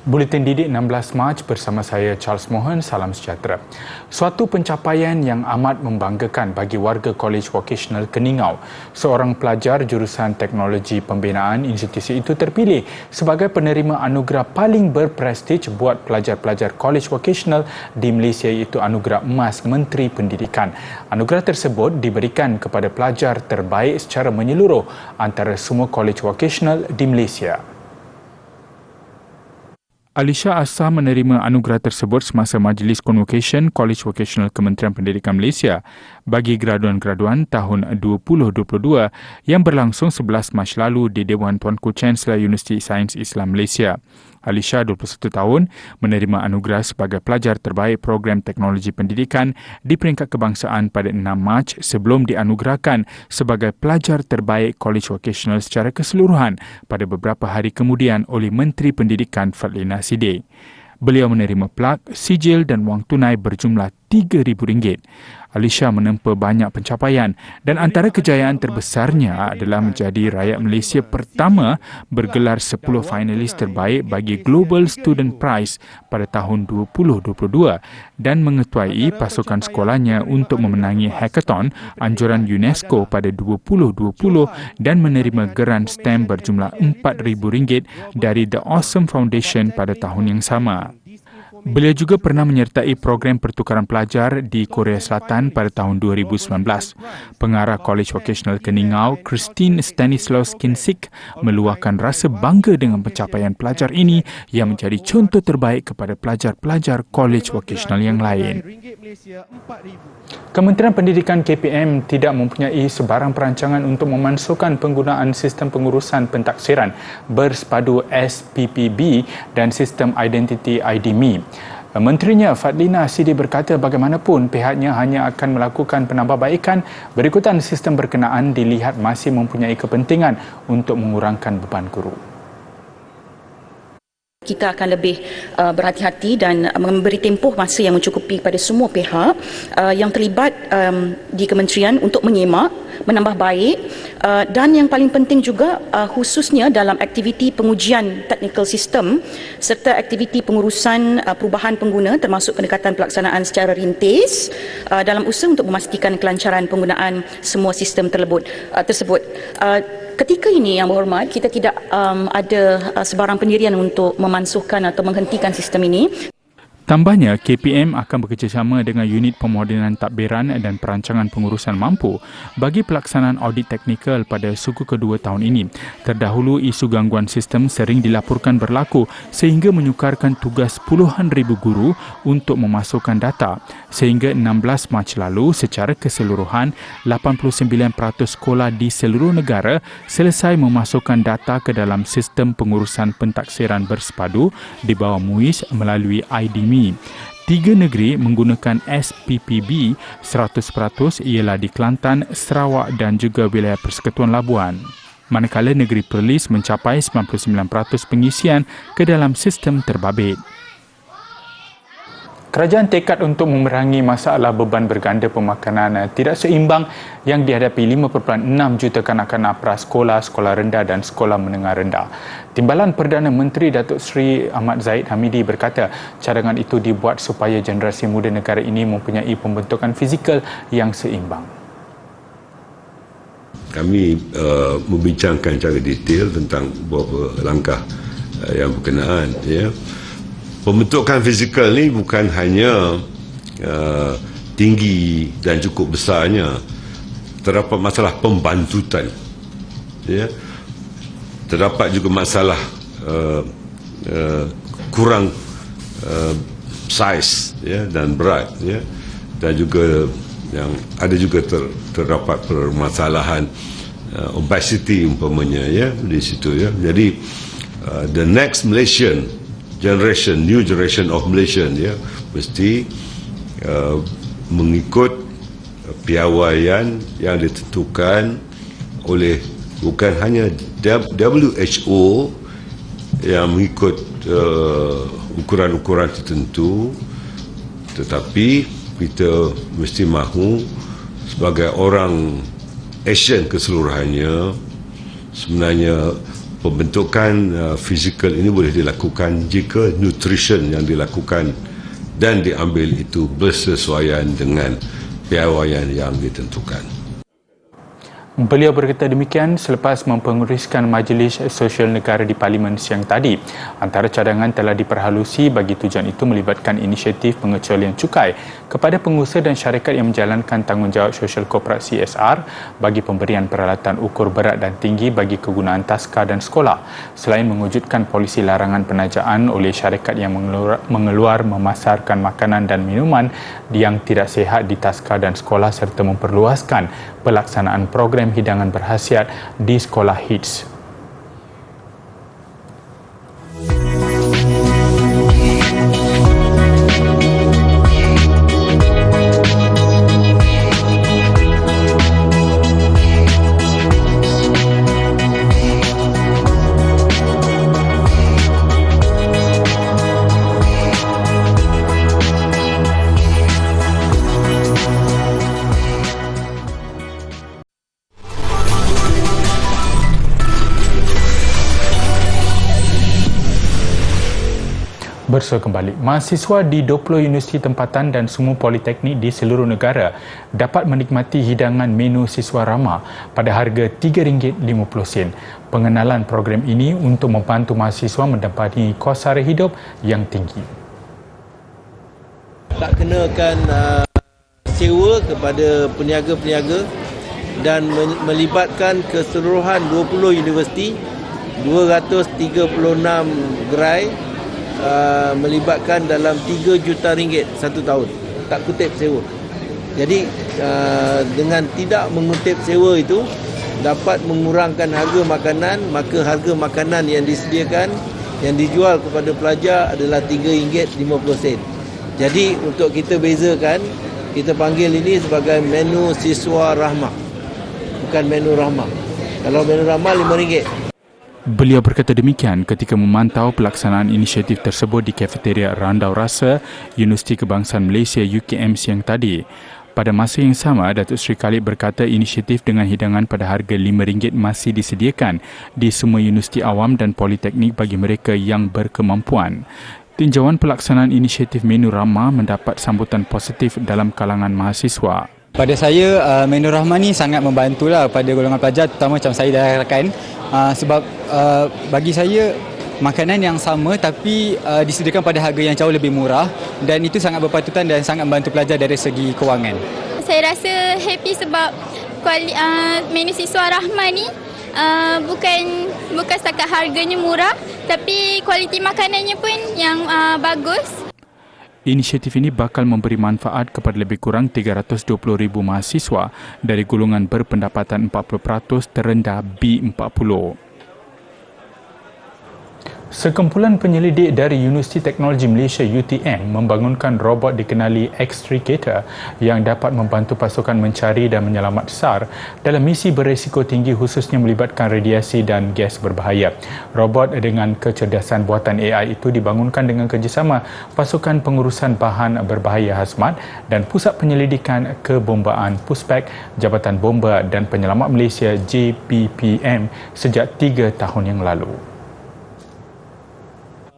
Buletin Didik 16 Mac bersama saya Charles Mohan, salam sejahtera. Suatu pencapaian yang amat membanggakan bagi warga Kolej Vocational Keningau. Seorang pelajar jurusan Teknologi Pembinaan institusi itu terpilih sebagai penerima anugerah paling berprestij buat pelajar-pelajar Kolej Vocational di Malaysia, iaitu Anugerah Emas Menteri Pendidikan. Anugerah tersebut diberikan kepada pelajar terbaik secara menyeluruh antara semua Kolej Vocational di Malaysia. Alisha Asa menerima anugerah tersebut semasa Majlis Convocation College Vocational Kementerian Pendidikan Malaysia bagi graduan-graduan tahun 2022 yang berlangsung 11 Mac lalu di Dewan Tuanku Chancellor Universiti Sains Islam Malaysia. Alisha, 21 tahun, menerima anugerah sebagai pelajar terbaik program teknologi pendidikan di peringkat kebangsaan pada 6 Mac sebelum dianugerahkan sebagai pelajar terbaik College Vocational secara keseluruhan pada beberapa hari kemudian oleh Menteri Pendidikan Fadlina Sidek. Beliau menerima plak, sijil dan wang tunai berjumlah RM3,000. Alisha menempa banyak pencapaian dan antara kejayaan terbesarnya adalah menjadi rakyat Malaysia pertama bergelar 10 finalis terbaik bagi Global Student Prize pada tahun 2022 dan mengetuai pasukan sekolahnya untuk memenangi hackathon anjuran UNESCO pada 2020 dan menerima geran STEM berjumlah RM4,000 dari The Awesome Foundation pada tahun yang sama. Beliau juga pernah menyertai program pertukaran pelajar di Korea Selatan pada tahun 2019. Pengarah College Vocational Keningau, Christine Stanislaus Kinsik, meluahkan rasa bangga dengan pencapaian pelajar ini yang menjadi contoh terbaik kepada pelajar-pelajar College Vocational yang lain. Kementerian Pendidikan KPM tidak mempunyai sebarang perancangan untuk memansuhkan penggunaan sistem pengurusan pentaksiran bersepadu SPPB dan sistem identiti IDMI. Menterinya Fadlina Sidek berkata bagaimanapun pihaknya hanya akan melakukan penambahbaikan berikutan sistem berkenaan dilihat masih mempunyai kepentingan untuk mengurangkan beban guru. Kita akan lebih berhati-hati dan memberi tempoh masa yang mencukupi pada semua pihak yang terlibat di kementerian untuk menyemak, menambah baik dan yang paling penting juga khususnya dalam aktiviti pengujian technical system serta aktiviti pengurusan perubahan pengguna termasuk pendekatan pelaksanaan secara rintis dalam usaha untuk memastikan kelancaran penggunaan semua sistem tersebut. Ketika ini, Yang Berhormat, kita tidak ada sebarang pendirian untuk memansuhkan atau menghentikan sistem ini. Tambahnya, KPM akan bekerjasama dengan unit pemodenan tadbiran dan perancangan pengurusan mampu bagi pelaksanaan audit teknikal pada suku kedua tahun ini. Terdahulu, isu gangguan sistem sering dilaporkan berlaku sehingga menyukarkan tugas puluhan ribu guru untuk memasukkan data. Sehingga 16 Mac lalu, secara keseluruhan, 89% sekolah di seluruh negara selesai memasukkan data ke dalam sistem pengurusan pentaksiran bersepadu di bawah MUIS melalui IDMI. 3 negeri menggunakan SPPB 100% ialah di Kelantan, Sarawak dan juga wilayah Persekutuan Labuan. Manakala negeri Perlis mencapai 99% pengisian ke dalam sistem terbabit. Kerajaan tekad untuk memerangi masalah beban berganda pemakanan tidak seimbang yang dihadapi 5.6 juta kanak-kanak prasekolah, sekolah rendah dan sekolah menengah rendah. Timbalan Perdana Menteri Datuk Seri Ahmad Zahid Hamidi berkata cadangan itu dibuat supaya generasi muda negara ini mempunyai pembentukan fizikal yang seimbang. Kami membincangkan secara detail tentang beberapa langkah yang berkenaan. Ya. Pembentukan fizikal ni bukan hanya tinggi dan cukup besarnya, terdapat masalah pembantutan, ya. Terdapat juga masalah kurang saiz, ya, dan berat, ya. Dan juga yang ada juga terdapat permasalahan obesity umpamanya, ya, di situ, ya. Jadi the next Malaysian generation, new generation of Malaysian, ya, mesti mengikut piawaian yang ditentukan oleh bukan hanya WHO yang mengikut ukuran-ukuran tertentu, tetapi kita mesti mahu sebagai orang Asian keseluruhannya sebenarnya pembentukan fizikal ini boleh dilakukan jika nutrition yang dilakukan dan diambil itu bersesuaian dengan piawaian yang ditentukan. Beliau berkata demikian selepas mempengerusikan Majlis Sosial Negara di Parlimen siang tadi. Antara cadangan telah diperhalusi bagi tujuan itu melibatkan inisiatif pengecualian cukai kepada pengusaha dan syarikat yang menjalankan tanggungjawab sosial korporasi CSR bagi pemberian peralatan ukur berat dan tinggi bagi kegunaan taska dan sekolah, selain mewujudkan polisi larangan penajaan oleh syarikat yang mengeluar memasarkan makanan dan minuman yang tidak sihat di taska dan sekolah serta memperluaskan pelaksanaan program hidangan berkhasiat di sekolah HITS. Bersua kembali, mahasiswa di 20 universiti tempatan dan semua politeknik di seluruh negara dapat menikmati hidangan menu siswa ramah pada harga RM3.50. Pengenalan program ini untuk membantu mahasiswa mendampingi kos sara hidup yang tinggi. Tak kenakan sewa kepada peniaga-peniaga dan melibatkan keseluruhan 20 universiti, 236 gerai, melibatkan dalam RM3 juta satu tahun, tak kutip sewa. Jadi dengan tidak mengutip sewa itu dapat mengurangkan harga makanan, maka harga makanan yang disediakan, yang dijual kepada pelajar adalah RM3.50. Jadi untuk kita bezakan, kita panggil ini sebagai menu siswa rahmah, bukan menu rahmah. Kalau menu rahmah RM5. Beliau berkata demikian ketika memantau pelaksanaan inisiatif tersebut di kafeteria Randau Rasa Universiti Kebangsaan Malaysia UKM siang tadi. Pada masa yang sama, Datuk Seri Khalid berkata inisiatif dengan hidangan pada harga RM5 masih disediakan di semua universiti awam dan politeknik bagi mereka yang berkemampuan. Tinjauan pelaksanaan inisiatif menu ramah mendapat sambutan positif dalam kalangan mahasiswa. Pada saya, menu rahmah ni sangat membantulah pada golongan pelajar, terutama macam saya dan rakan. Sebab bagi saya, makanan yang sama tapi disediakan pada harga yang jauh lebih murah dan itu sangat berpatutan dan sangat membantu pelajar dari segi kewangan. Saya rasa happy sebab menu siswa rahmah ni bukan setakat harganya murah tapi kualiti makanannya pun yang bagus. Inisiatif ini bakal memberi manfaat kepada lebih kurang 320,000 mahasiswa dari golongan berpendapatan 40% terendah B40. Sekumpulan penyelidik dari Universiti Teknologi Malaysia UTM membangunkan robot dikenali Extricator yang dapat membantu pasukan mencari dan menyelamat SAR dalam misi berisiko tinggi khususnya melibatkan radiasi dan gas berbahaya. Robot dengan kecerdasan buatan AI itu dibangunkan dengan kerjasama Pasukan Pengurusan Bahan Berbahaya Hazmat dan Pusat Penyelidikan Kebombaan Puspek Jabatan Bomba dan Penyelamat Malaysia JPPM sejak 3 tahun yang lalu.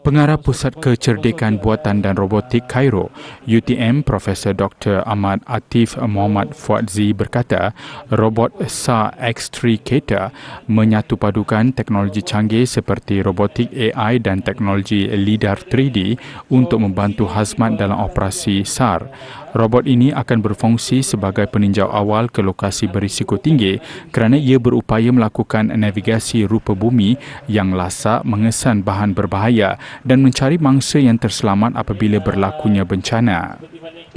Pengarah Pusat Kecerdikan Buatan dan Robotik Cairo, UTM, Profesor Dr. Ahmad Atif Muhammad Fuadzi berkata, robot SAR Extricator menyatupadukan teknologi canggih seperti robotik AI dan teknologi LIDAR 3D untuk membantu hazmat dalam operasi SAR. Robot ini akan berfungsi sebagai peninjau awal ke lokasi berisiko tinggi kerana ia berupaya melakukan navigasi rupa bumi yang lasak, mengesan bahan berbahaya dan mencari mangsa yang terselamat apabila berlakunya bencana.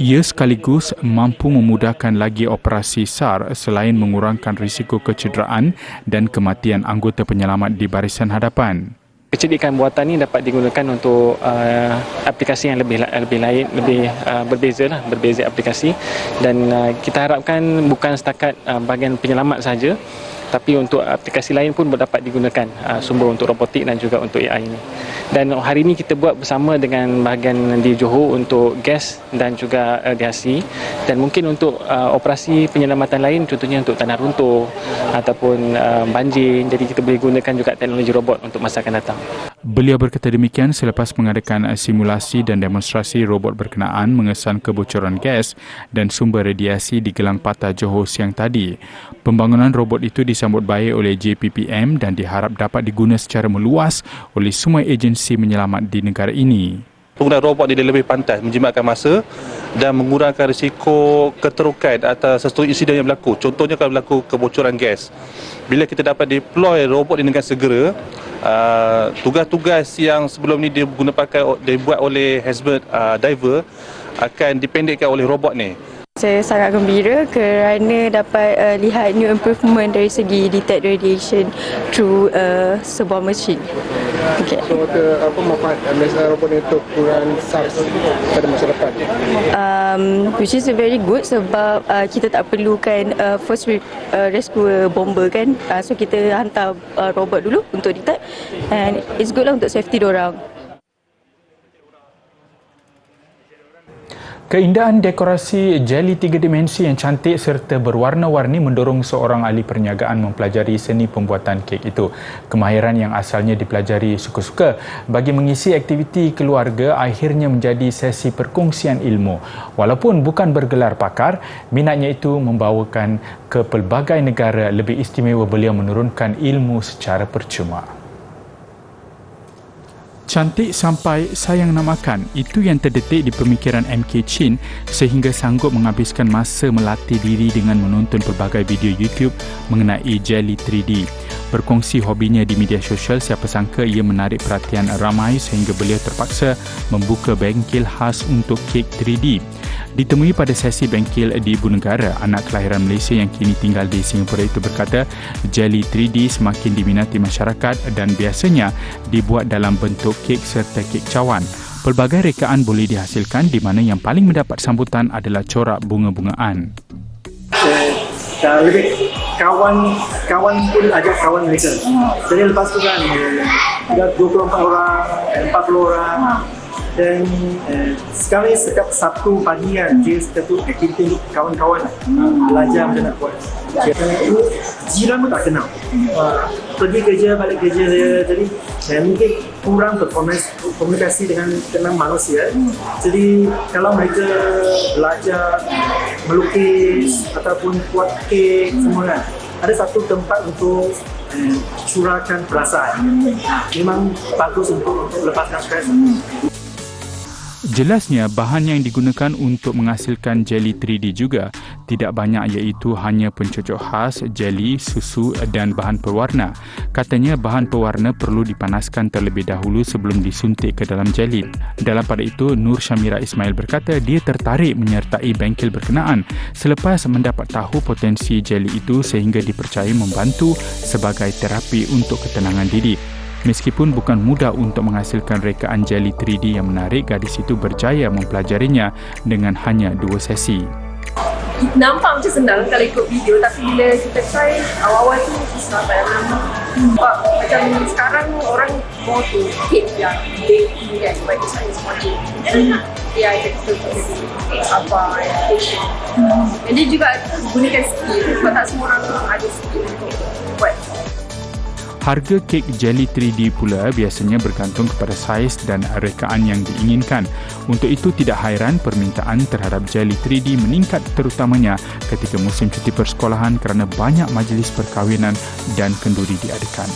Ia sekaligus mampu memudahkan lagi operasi SAR selain mengurangkan risiko kecederaan dan kematian anggota penyelamat di barisan hadapan. Kecerdikan buatan ini dapat digunakan untuk aplikasi yang lebih lain, lebih berbeza aplikasi dan kita harapkan bukan setakat bahagian penyelamat sahaja, Tapi untuk aplikasi lain pun dapat digunakan sumber untuk robotik dan juga untuk AI ini. Dan hari ini kita buat bersama dengan bahagian di Johor untuk gas dan juga radiasi, dan mungkin untuk operasi penyelamatan lain, contohnya untuk tanah runtuh ataupun banjir. Jadi kita boleh gunakan juga teknologi robot untuk masa akan datang. Beliau berkata demikian selepas mengadakan simulasi dan demonstrasi robot berkenaan mengesan kebocoran gas dan sumber radiasi di Gelang Patah, Johor siang tadi. Pembangunan robot itu disambut baik oleh JPPM dan diharap dapat diguna secara meluas oleh semua agensi menyelamat di negara ini. Penggunaan robot ini lebih pantas menjimatkan masa dan mengurangkan risiko keterukan atas sesuatu insiden yang berlaku. Contohnya kalau berlaku kebocoran gas. Bila kita dapat deploy robot ini dengan segera, tugas-tugas yang sebelum ini dibuat oleh hazmat diver akan dipendekkan oleh robot ni. Saya sangat gembira kerana dapat lihat new improvement dari segi detect radiation through sebuah mesin. Okay. So, apa manfaat robot ini untuk kurang SARS pada masa depan? Which is very good sebab kita tak perlukan first rescue bomber kan. So kita hantar robot dulu untuk detect, and it's good lah untuk safety diorang. Keindahan dekorasi jeli 3 dimensi yang cantik serta berwarna-warni mendorong seorang ahli perniagaan mempelajari seni pembuatan kek itu. Kemahiran yang asalnya dipelajari suka-suka bagi mengisi aktiviti keluarga akhirnya menjadi sesi perkongsian ilmu. Walaupun bukan bergelar pakar, minatnya itu membawakan ke pelbagai negara. Lebih istimewa beliau menurunkan ilmu secara percuma. Cantik sampai sayang nak makan, itu yang terdetik di pemikiran MK Chin sehingga sanggup menghabiskan masa melatih diri dengan menonton pelbagai video YouTube mengenai jeli 3D. Berkongsi hobinya di media sosial, siapa sangka ia menarik perhatian ramai sehingga beliau terpaksa membuka bengkel khas untuk kek 3D. Ditemui pada sesi bengkel di Ibu Negara, anak kelahiran Malaysia yang kini tinggal di Singapura itu berkata jeli 3D semakin diminati masyarakat dan biasanya dibuat dalam bentuk kek serta kek cawan. Pelbagai rekaan boleh dihasilkan di mana yang paling mendapat sambutan adalah corak bunga-bungaan. Lebih kawan pun ajak kawan mereka. Jadi lepas tu kan dah 24 orang, 40 orang. Dan sekarang setiap Sabtu pagi kan dia satu aktiviti untuk kawan-kawan belajar macam nak buat. Jiran pun tak kenal. Pergi kerja, balik kerja dia. Jadi mungkin kurang berkomunikasi dengan manusia. Jadi kalau mereka belajar melukis ataupun buat kek semua kan, ada satu tempat untuk curahkan perasaan. Memang bagus untuk lepaskan stres. Jelasnya, bahan yang digunakan untuk menghasilkan jeli 3D juga tidak banyak, iaitu hanya pencocok khas, jeli, susu dan bahan pewarna. Katanya bahan pewarna perlu dipanaskan terlebih dahulu sebelum disuntik ke dalam jeli. Dalam pada itu, Nur Syamira Ismail berkata dia tertarik menyertai bengkel berkenaan selepas mendapat tahu potensi jeli itu sehingga dipercayai membantu sebagai terapi untuk ketenangan diri. Meskipun bukan mudah untuk menghasilkan rekaan jeli 3D yang menarik, gadis itu berjaya mempelajarinya dengan hanya 2 sesi. Nampak macam senang kalau ikut video, tapi bila kita try awal-awal tu susah lama. Sebab macam sekarang orang mau tu kek yang baking kan, sebab itu saya semua kek. Ya, kita apa yang jadi juga gunakan skill sebab tak semua orang ada skill untuk buat. Harga kek jeli 3D pula biasanya bergantung kepada saiz dan rekaan yang diinginkan. Untuk itu tidak hairan permintaan terhadap jeli 3D meningkat terutamanya ketika musim cuti persekolahan kerana banyak majlis perkahwinan dan kenduri diadakan.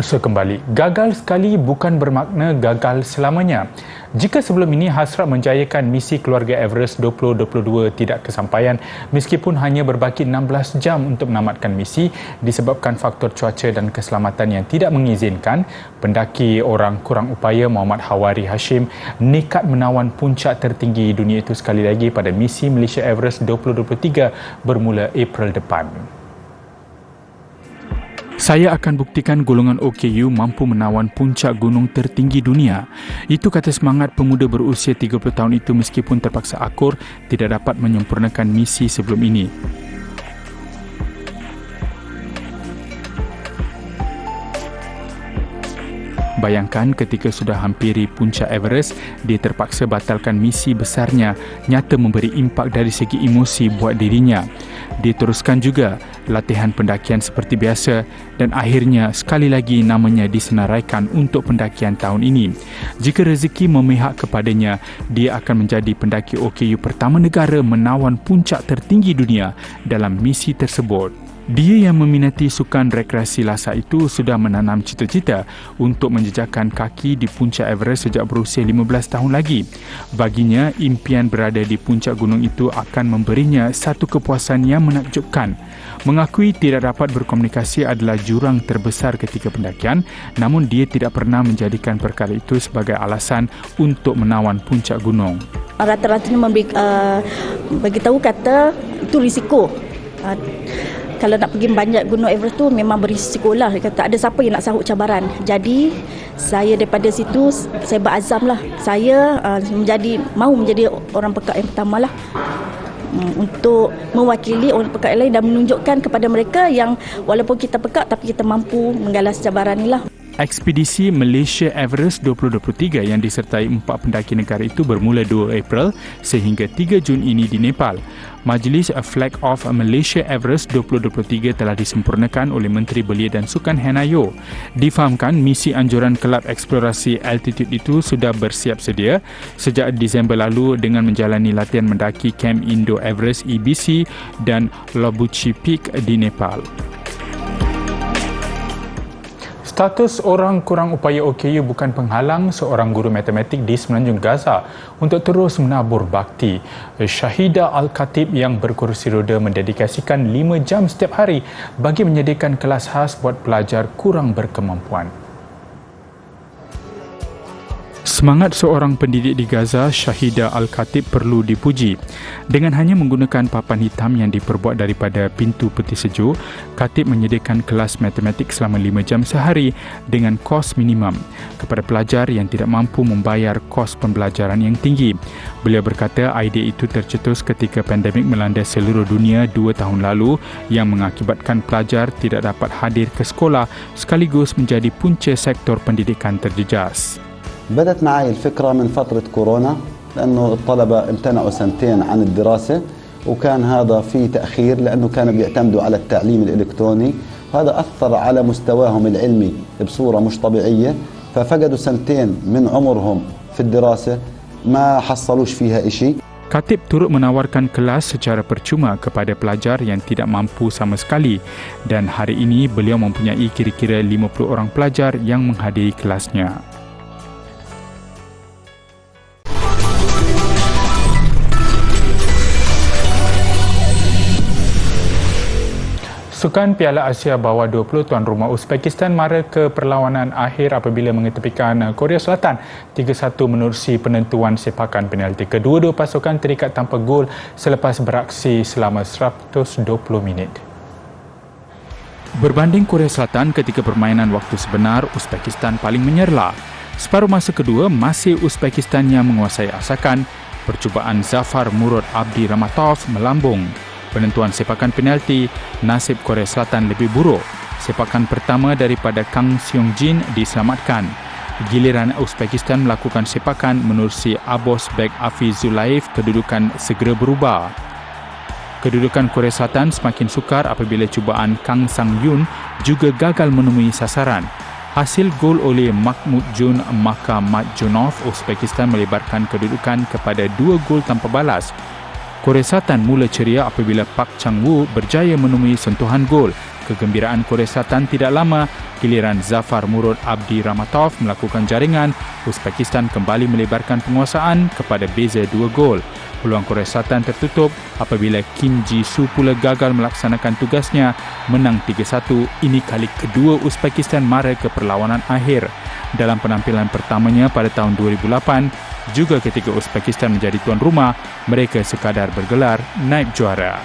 Bersuara kembali, gagal sekali bukan bermakna gagal selamanya. Jika sebelum ini hasrat menjayakan misi keluarga Everest 2022 tidak kesampaian meskipun hanya berbaki 16 jam untuk menamatkan misi disebabkan faktor cuaca dan keselamatan yang tidak mengizinkan, pendaki orang kurang upaya Muhammad Hawari Hashim nekat menawan puncak tertinggi dunia itu sekali lagi pada misi Malaysia Everest 2023 bermula April depan. Saya akan buktikan golongan OKU mampu menawan puncak gunung tertinggi dunia. Itu kata semangat pemuda berusia 30 tahun itu meskipun terpaksa akur tidak dapat menyempurnakan misi sebelum ini. Bayangkan ketika sudah hampiri puncak Everest, dia terpaksa batalkan misi besarnya, nyata memberi impak dari segi emosi buat dirinya. Dia teruskan juga latihan pendakian seperti biasa dan akhirnya sekali lagi namanya disenaraikan untuk pendakian tahun ini. Jika rezeki memihak kepadanya, dia akan menjadi pendaki OKU pertama negara menawan puncak tertinggi dunia dalam misi tersebut. Dia yang meminati sukan rekreasi lasak itu sudah menanam cita-cita untuk menjejakkan kaki di puncak Everest sejak berusia 15 tahun lagi. Baginya, impian berada di puncak gunung itu akan memberinya satu kepuasan yang menakjubkan. Mengakui tidak dapat berkomunikasi adalah jurang terbesar ketika pendakian, namun dia tidak pernah menjadikan perkara itu sebagai alasan untuk menawan puncak gunung. Rata-ratanya beritahu kata itu risiko. Kalau nak pergi banjat Gunung Everest tu memang berisiko lah. Tak ada siapa yang nak sahut cabaran. Jadi saya daripada situ saya berazam lah. Saya mahu menjadi orang pekak yang pertama lah. Untuk mewakili orang pekak lain dan menunjukkan kepada mereka yang walaupun kita pekak tapi kita mampu menggalas cabaran ni lah. Ekspedisi Malaysia Everest 2023 yang disertai 4 pendaki negara itu bermula 2 April sehingga 3 Jun ini di Nepal. Majlis Flag of Malaysia Everest 2023 telah disempurnakan oleh Menteri Belia dan Sukan Hannah Yeoh. Difahamkan misi anjuran Kelab Eksplorasi Altitude itu sudah bersiap sedia sejak Disember lalu dengan menjalani latihan mendaki Camp Indo Everest EBC dan Lobuchi Peak di Nepal. Status orang kurang upaya OKU bukan penghalang seorang guru matematik di Semenanjung Gaza untuk terus menabur bakti. Shahida Al-Khatib yang berkerusi roda mendedikasikan 5 jam setiap hari bagi menyediakan kelas khas buat pelajar kurang berkemampuan. Semangat seorang pendidik di Gaza, Shahida Al-Khatib perlu dipuji. Dengan hanya menggunakan papan hitam yang diperbuat daripada pintu peti sejuk, Khatib menyediakan kelas matematik selama 5 jam sehari dengan kos minimum kepada pelajar yang tidak mampu membayar kos pembelajaran yang tinggi. Beliau berkata idea itu tercetus ketika pandemik melanda seluruh dunia 2 tahun lalu yang mengakibatkan pelajar tidak dapat hadir ke sekolah sekaligus menjadi punca sektor pendidikan terjejas. بدت معي الفكرة من فترة كورونا لأنه الطلبة امتنعوا 2 سنين عن الدراسة وكان هذا في تأخير لأنه كانوا بيعتمدوا على التعليم الإلكتروني وهذا أثر على مستواهم العلمي بصورة مش طبيعية ففقدوا 2 سنين من عمرهم في الدراسة ما حصلوش فيها إشي. Khatib turut menawarkan kelas secara percuma kepada pelajar yang tidak mampu sama sekali dan hari ini beliau mempunyai kira-kira 50 orang pelajar yang menghadiri kelasnya. Sukan Piala Asia bawah 20 tuan rumah Uzbekistan mara ke perlawanan akhir apabila mengetepikan Korea Selatan 3-1 menerusi penentuan sepakan penalti. Kedua-dua pasukan terikat tanpa gol selepas beraksi selama 120 minit. Berbanding Korea Selatan ketika permainan waktu sebenar, Uzbekistan paling menyerlah. Separuh masa kedua masih Uzbekistan yang menguasai asakan. Percubaan Zafar Murad Abdi Ramatov melambung. Penentuan sepakan penalti, nasib Korea Selatan lebih buruk. Sepakan pertama daripada Kang Seong Jin diselamatkan. Giliran Uzbekistan melakukan sepakan menerusi Abosbek Afizulaev, kedudukan segera berubah. Kedudukan Korea Selatan semakin sukar apabila cubaan Kang Sang-yun juga gagal menemui sasaran. Hasil gol oleh Mahmud Jun Makhmadjonov, Uzbekistan melebarkan kedudukan kepada 2 gol tanpa balas. Korea Selatan mula ceria apabila Park Chang-woo berjaya menemui sentuhan gol. Kegembiraan Korea Selatan tidak lama Giliran Zafar Murud Abdi Ramatov melakukan jaringan, Uzbekistan kembali melebarkan penguasaan kepada beza 2 gol. Peluang Korea Selatan tertutup apabila Kim Ji-soo pula gagal melaksanakan tugasnya, menang 3-1. Ini kali kedua Uzbekistan mara ke perlawanan akhir. Dalam penampilan pertamanya pada tahun 2008, juga ketika Uzbekistan menjadi tuan rumah, mereka sekadar bergelar naib juara.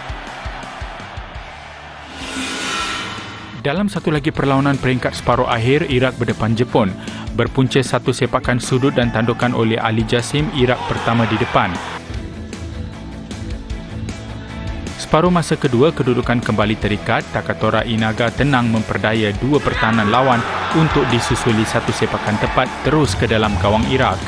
Dalam satu lagi perlawanan peringkat separuh akhir, Iraq berdepan Jepun. Berpunca satu sepakan sudut dan tandukan oleh Ali Jasim, Iraq pertama di depan. Separuh masa kedua, kedudukan kembali terikat. Takatora Inaga tenang memperdaya dua pertahanan lawan untuk disusuli satu sepakan tepat terus ke dalam gawang Iraq.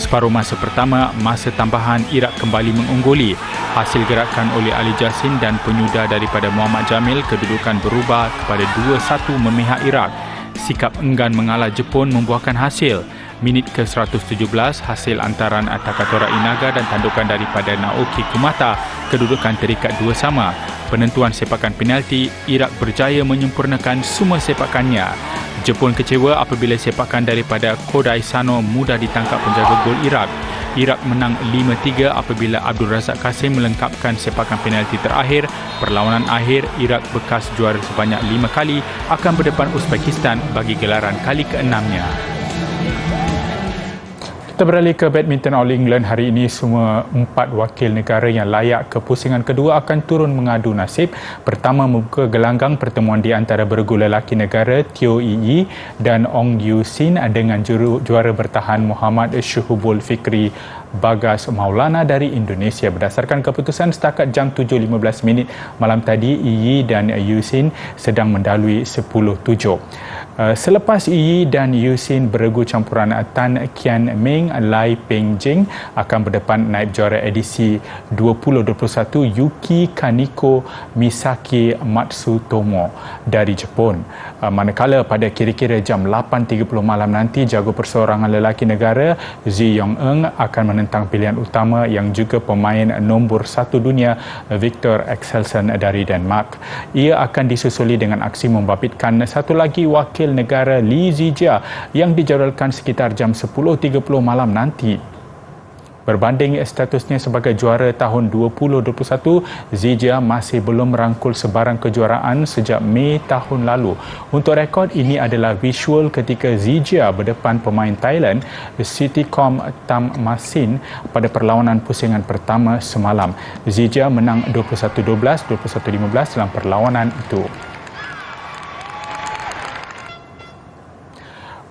Separuh masa pertama, masa tambahan Iraq kembali mengungguli. Hasil gerakan oleh Ali Jasim dan penyudah daripada Muhammad Jamil, kedudukan berubah kepada 2-1 memihak Iraq. Sikap enggan mengalah Jepun membuahkan hasil. Minit ke-117, hasil antaran Takatora Inaga dan tandukan daripada Naoki Kumata, kedudukan terikat 2-2. Penentuan sepakan penalti, Iraq berjaya menyempurnakan semua sepakannya. Jepun kecewa apabila sepakan daripada Kodai Sano mudah ditangkap penjaga gol Iraq. Iraq menang 5-3 apabila Abdul Razak Kasim melengkapkan sepakan penalti terakhir. Perlawanan akhir, Iraq bekas juara sebanyak 5 kali akan berdepan Uzbekistan bagi gelaran kali ke-6-nya. Kita beralih ke badminton All England. Hari ini semua 4 wakil negara yang layak ke pusingan kedua akan turun mengadu nasib. Pertama membuka gelanggang pertemuan di antara bergu lelaki negara Teo Yi dan Ong Yu Sin dengan juara bertahan Muhammad Syuhubul Fikri Bagas Maulana dari Indonesia. Berdasarkan keputusan setakat jam 7.15 minit malam tadi, Yi dan Yu Sin sedang mendalui 10-7. Selepas Yi dan Yu Sin, beregu campuran Tan Kian Ming, Lai Peng Jing akan berdepan naib juara edisi 2021 Yuki Kaneko Misaki Matsutomo dari Jepun. Manakala pada kira-kira jam 8.30 malam nanti, jago perseorangan lelaki negara Zi Yong-eun akan menentang pilihan utama yang juga pemain nombor 1 dunia Victor Axelsen dari Denmark. Ia akan disusuli dengan aksi membabitkan satu lagi wakil negara Li Zijia yang dijadualkan sekitar jam 10.30 malam nanti. Berbanding statusnya sebagai juara tahun 2021, Zijia masih belum merangkul sebarang kejuaraan sejak Mei tahun lalu. Untuk rekod, ini adalah visual ketika Zijia berdepan pemain Thailand Sittikom Thammasin pada perlawanan pusingan pertama semalam. Zijia menang 21-12, 21-15 dalam perlawanan itu.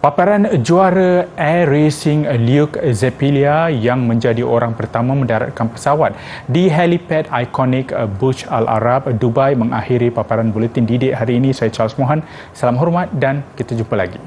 Paparan juara Air Racing Luke Zepilia yang menjadi orang pertama mendaratkan pesawat di helipad ikonik Burj Al Arab, Dubai mengakhiri paparan buletin didik hari ini. Saya Charles Mohan. Salam hormat dan kita jumpa lagi.